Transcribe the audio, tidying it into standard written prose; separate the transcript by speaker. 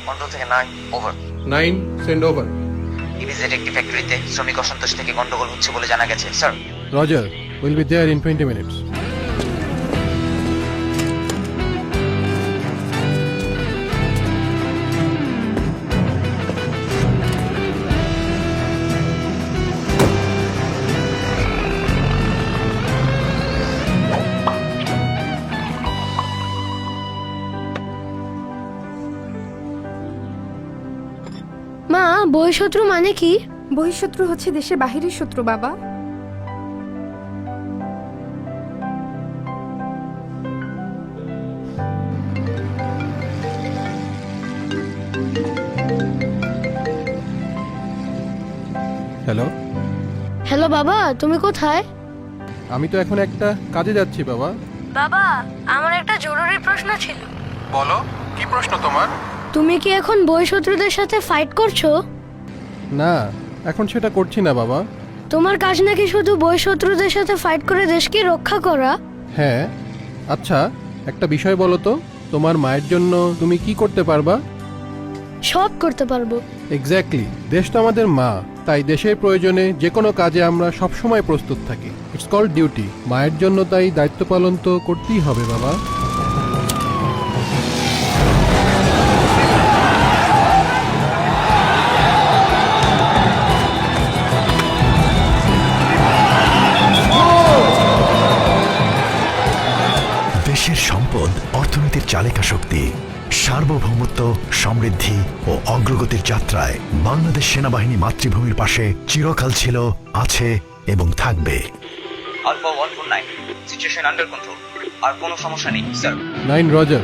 Speaker 1: Control থেকে 9 over.
Speaker 2: 9 send over.
Speaker 1: EPZ একটি ফ্যাক্টরিতে শ্রমিক অসন্তোষ থেকে গন্ডগোল হচ্ছে বলে জানা গেছে sir.
Speaker 2: Roger, will be there in 20 minutes.
Speaker 3: মা, বহিঃশত্রু মানে কি?
Speaker 4: বহিঃশত্রু হচ্ছে দেশের বাহিরের শত্রু বাবা।
Speaker 2: হ্যালো,
Speaker 3: হ্যালো বাবা, তুমি কোথায়?
Speaker 2: আমি তো এখন একটা কাজে যাচ্ছি বাবা।
Speaker 3: বাবা, আমার একটা জরুরি প্রশ্ন ছিল।
Speaker 2: বলো, কি প্রশ্ন তোমার?
Speaker 3: তুমি কি এখন বহিঃশত্রুদের সাথে ফাইট করছো?
Speaker 2: না, এখন সেটা করছি না বাবা।
Speaker 3: তোমার কাজ নাকি শুধু বহিঃশত্রুদের সাথে ফাইট করে দেশকে রক্ষা করা?
Speaker 2: হ্যাঁ, আচ্ছা একটা বিষয় বলো তো, তোমার মায়ের জন্য তুমি কি করতে পারবা?
Speaker 3: সব করতে পারবো।
Speaker 2: এক্স্যাক্টলি, দেশ তো আমাদের মা, তাই দেশের প্রয়োজনে যে কোনো কাজে আমরা সবসময় প্রস্তুত থাকি। It's called duty. মায়ের জন্য তাই দায়িত্ব পালন তো করতেই হবে বাবা।
Speaker 5: দেশের সম্পদ অর্থনীতির চালিকা শক্তি। সার্বভৌমত্ব, সমৃদ্ধি ও অগ্রগতির যাত্রায় বাংলাদেশ সেনাবাহিনী মাতৃভূমির পাশে চিরকাল ছিল, আছে এবং থাকবে।
Speaker 1: Alpha 149 situation under control. আর কোনো সমস্যা নেই স্যার।
Speaker 2: 9 রজার।